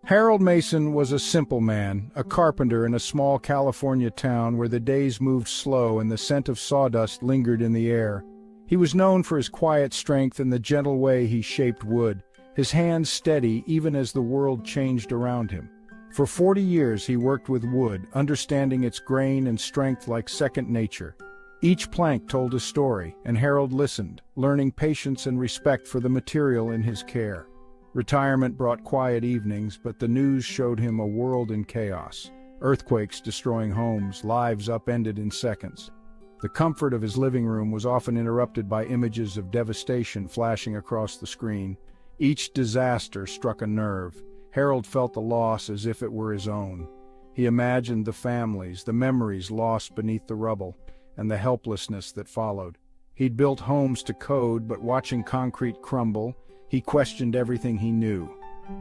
Harold Mason was a simple man, a carpenter in a small California town where the days moved slow and the scent of sawdust lingered in the air. He was known for his quiet strength and the gentle way he shaped wood, his hands steady even as the world changed around him. For 40 years he worked with wood, understanding its grain and strength like second nature. Each plank told a story, and Harold listened, learning patience and respect for the material in his care. Retirement brought quiet evenings, but the news showed him a world in chaos. Earthquakes destroying homes, lives upended in seconds. The comfort of his living room was often interrupted by images of devastation flashing across the screen. Each disaster struck a nerve. Harold felt the loss as if it were his own. He imagined the families, the memories lost beneath the rubble, and the helplessness that followed. He'd built homes to code, but watching concrete crumble, he questioned everything he knew.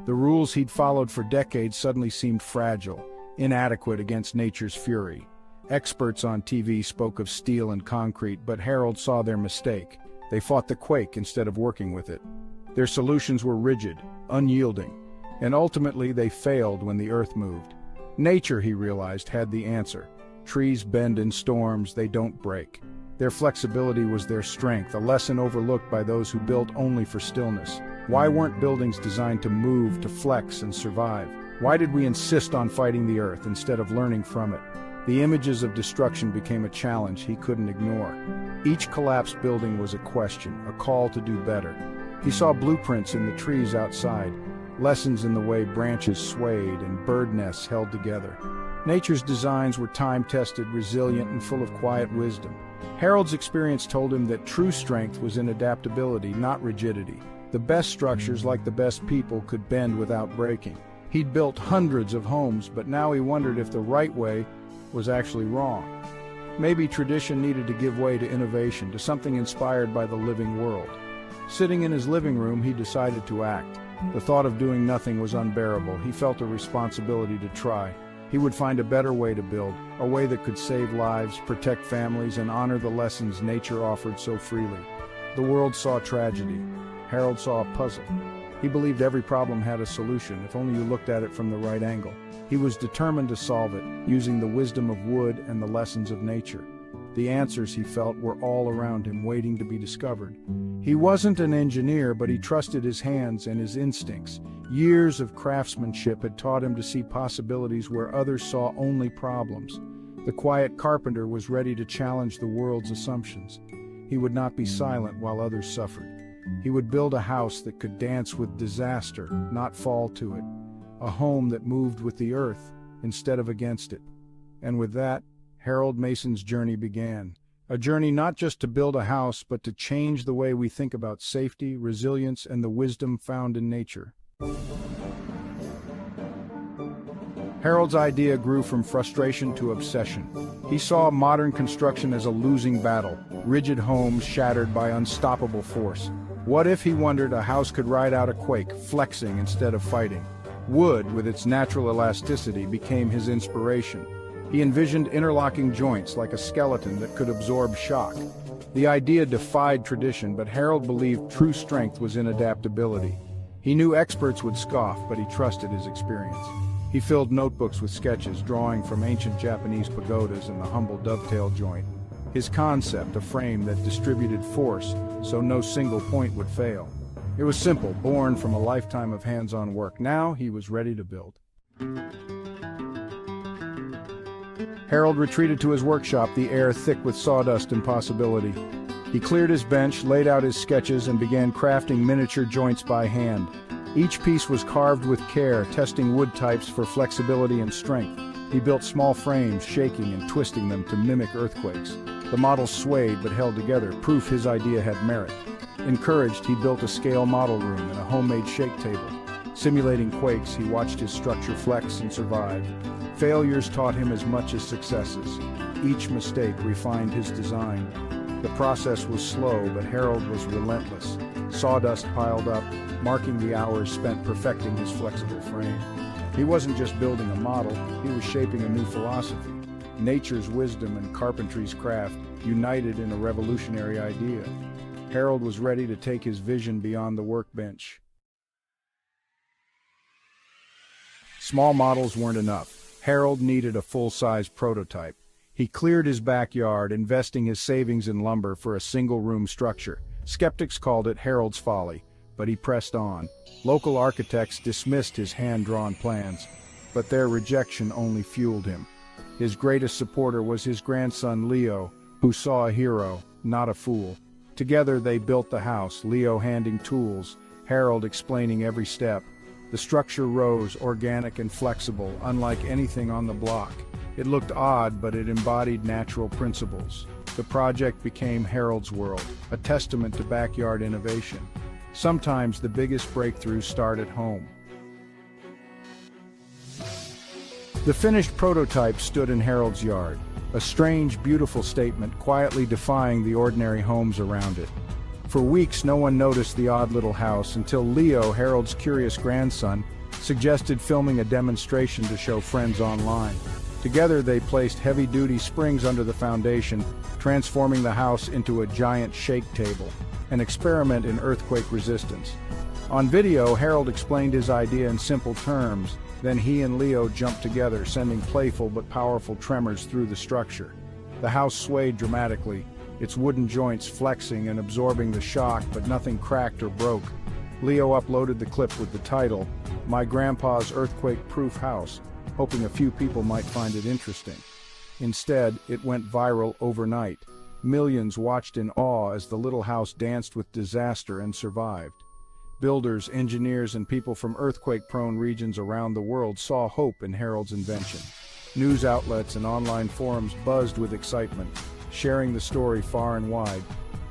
The rules he'd followed for decades suddenly seemed fragile, inadequate against nature's fury. Experts on TV spoke of steel and concrete, but Harold saw their mistake. They fought the quake instead of working with it. Their solutions were rigid, unyielding, and ultimately they failed when the earth moved. Nature, he realized, had the answer. Trees bend in storms, they don't break. Their flexibility was their strength, a lesson overlooked by those who built only for stillness. Why weren't buildings designed to move, to flex, and survive? Why did we insist on fighting the earth instead of learning from it? The images of destruction became a challenge he couldn't ignore. Each collapsed building was a question, a call to do better. He saw blueprints in the trees outside, lessons in the way branches swayed and bird nests held together. Nature's designs were time-tested, resilient, and full of quiet wisdom. Harold's experience told him that true strength was in adaptability, not rigidity. The best structures, like the best people, could bend without breaking. He'd built hundreds of homes, but now he wondered if the right way was actually wrong. Maybe tradition needed to give way to innovation, to something inspired by the living world. Sitting in his living room, he decided to act. The thought of doing nothing was unbearable. He felt a responsibility to try. He would find a better way to build, a way that could save lives, protect families, and honor the lessons nature offered so freely. The world saw tragedy. Harold saw a puzzle. He believed every problem had a solution, if only you looked at it from the right angle. He was determined to solve it, using the wisdom of wood and the lessons of nature. The answers, he felt, were all around him, waiting to be discovered. He wasn't an engineer, but he trusted his hands and his instincts. Years of craftsmanship had taught him to see possibilities where others saw only problems. The quiet carpenter was ready to challenge the world's assumptions. He would not be silent while others suffered. He would build a house that could dance with disaster, not fall to it. A home that moved with the earth instead of against it. And with that, Harold Mason's journey began. A journey not just to build a house, but to change the way we think about safety, resilience, and the wisdom found in nature. Harold's idea grew from frustration to obsession. He saw modern construction as a losing battle, rigid homes shattered by unstoppable force. What if, he wondered, a house could ride out a quake, flexing instead of fighting? Wood, with its natural elasticity, became his inspiration. He envisioned interlocking joints like a skeleton that could absorb shock. The idea defied tradition, but Harold believed true strength was in adaptability. He knew experts would scoff, but he trusted his experience. He filled notebooks with sketches, drawing from ancient Japanese pagodas and the humble dovetail joint. His concept, a frame that distributed force so no single point would fail. It was simple, born from a lifetime of hands-on work. Now he was ready to build. Harold retreated to his workshop, the air thick with sawdust and possibility. He cleared his bench, laid out his sketches, and began crafting miniature joints by hand. Each piece was carved with care, testing wood types for flexibility and strength. He built small frames, shaking and twisting them to mimic earthquakes. The models swayed but held together, proof his idea had merit. Encouraged, he built a scale model room and a homemade shake table. Simulating quakes, he watched his structure flex and survive. Failures taught him as much as successes. Each mistake refined his design. The process was slow, but Harold was relentless. Sawdust piled up, marking the hours spent perfecting his flexible frame. He wasn't just building a model, he was shaping a new philosophy. Nature's wisdom and carpentry's craft united in a revolutionary idea. Harold was ready to take his vision beyond the workbench. Small models weren't enough. Harold needed a full-size prototype. He cleared his backyard, investing his savings in lumber for a single-room structure. Skeptics called it Harold's folly, but he pressed on. Local architects dismissed his hand-drawn plans, but their rejection only fueled him. His greatest supporter was his grandson Leo, who saw a hero, not a fool. Together they built the house, Leo handing tools, Harold explaining every step. The structure rose, organic and flexible, unlike anything on the block. It looked odd, but it embodied natural principles. The project became Harold's world, a testament to backyard innovation. Sometimes the biggest breakthroughs start at home. The finished prototype stood in Harold's yard, a strange, beautiful statement quietly defying the ordinary homes around it. For weeks no one noticed the odd little house until Leo, Harold's curious grandson, suggested filming a demonstration to show friends online. Together they placed heavy-duty springs under the foundation, transforming the house into a giant shake table, an experiment in earthquake resistance. On video, Harold explained his idea in simple terms, then he and Leo jumped together, sending playful but powerful tremors through the structure. The house swayed dramatically, its wooden joints flexing and absorbing the shock, but nothing cracked or broke. Leo uploaded the clip with the title, "My Grandpa's Earthquake-Proof House," hoping a few people might find it interesting. Instead, it went viral overnight. Millions watched in awe as the little house danced with disaster and survived. Builders, engineers, and people from earthquake-prone regions around the world saw hope in Harold's invention. News outlets and online forums buzzed with excitement, sharing the story far and wide.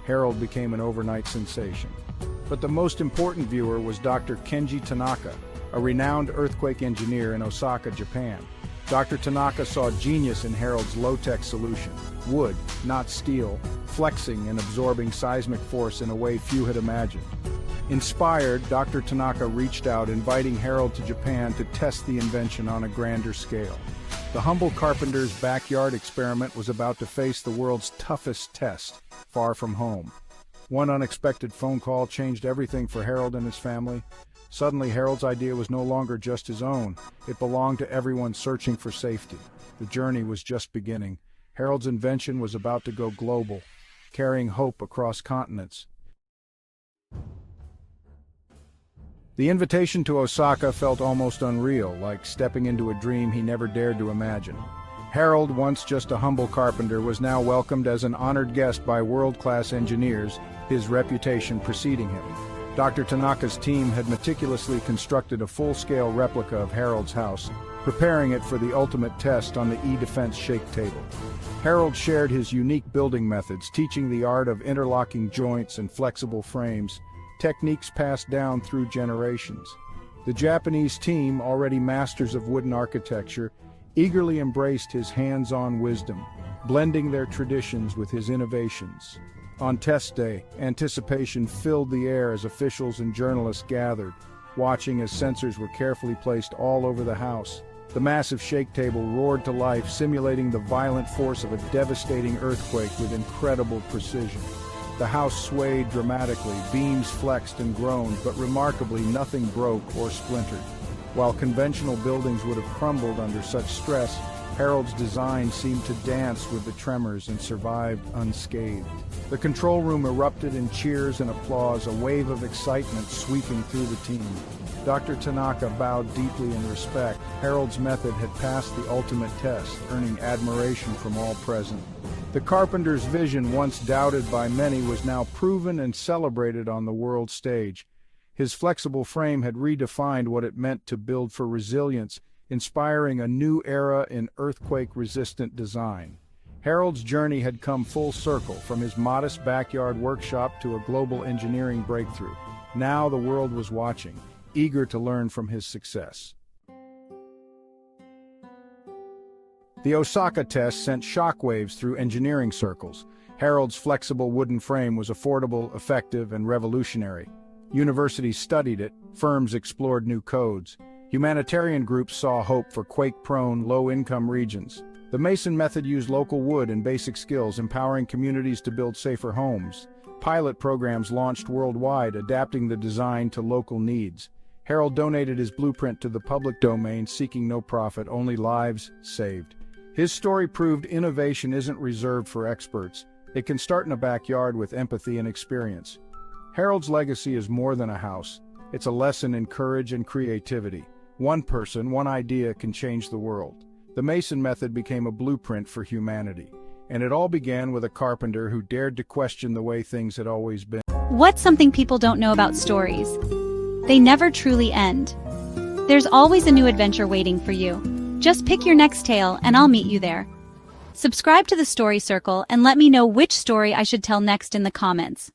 Harold became an overnight sensation. But the most important viewer was Dr. Kenji Tanaka, a renowned earthquake engineer in Osaka, Japan. Dr. Tanaka saw genius in Harold's low-tech solution: wood, not steel, flexing and absorbing seismic force in a way few had imagined. Inspired, Dr. Tanaka reached out, inviting Harold to Japan to test the invention on a grander scale. The humble carpenter's backyard experiment was about to face the world's toughest test, far from home. One unexpected phone call changed everything for Harold and his family. Suddenly, Harold's idea was no longer just his own. It belonged to everyone searching for safety. The journey was just beginning. Harold's invention was about to go global, carrying hope across continents. The invitation to Osaka felt almost unreal, like stepping into a dream he never dared to imagine. Harold, once just a humble carpenter, was now welcomed as an honored guest by world-class engineers, his reputation preceding him. Dr. Tanaka's team had meticulously constructed a full-scale replica of Harold's house, preparing it for the ultimate test on the E-Defense shake table. Harold shared his unique building methods, teaching the art of interlocking joints and flexible frames, techniques passed down through generations. The Japanese team, already masters of wooden architecture, eagerly embraced his hands-on wisdom, blending their traditions with his innovations. On test day, anticipation filled the air as officials and journalists gathered, watching as sensors were carefully placed all over the house. The massive shake table roared to life, simulating the violent force of a devastating earthquake with incredible precision. The house swayed dramatically, beams flexed and groaned, but remarkably nothing broke or splintered. While conventional buildings would have crumbled under such stress, Harold's design seemed to dance with the tremors and survived unscathed. The control room erupted in cheers and applause, a wave of excitement sweeping through the team. Dr. Tanaka bowed deeply in respect. Harold's method had passed the ultimate test, earning admiration from all present. The carpenter's vision, once doubted by many, was now proven and celebrated on the world stage. His flexible frame had redefined what it meant to build for resilience, inspiring a new era in earthquake-resistant design. Harold's journey had come full circle, from his modest backyard workshop to a global engineering breakthrough. Now the world was watching, eager to learn from his success. The Osaka test sent shockwaves through engineering circles. Harold's flexible wooden frame was affordable, effective, and revolutionary. Universities studied it, firms explored new codes. Humanitarian groups saw hope for quake-prone, low-income regions. The Mason method used local wood and basic skills, empowering communities to build safer homes. Pilot programs launched worldwide, adapting the design to local needs. Harold donated his blueprint to the public domain, seeking no profit, only lives saved. His story proved innovation isn't reserved for experts. It can start in a backyard with empathy and experience. Harold's legacy is more than a house. It's a lesson in courage and creativity. One person, one idea can change the world. The Mason method became a blueprint for humanity. And it all began with a carpenter who dared to question the way things had always been. What's something people don't know about stories? They never truly end. There's always a new adventure waiting for you. Just pick your next tale and I'll meet you there. Subscribe to the Story Circle and let me know which story I should tell next in the comments.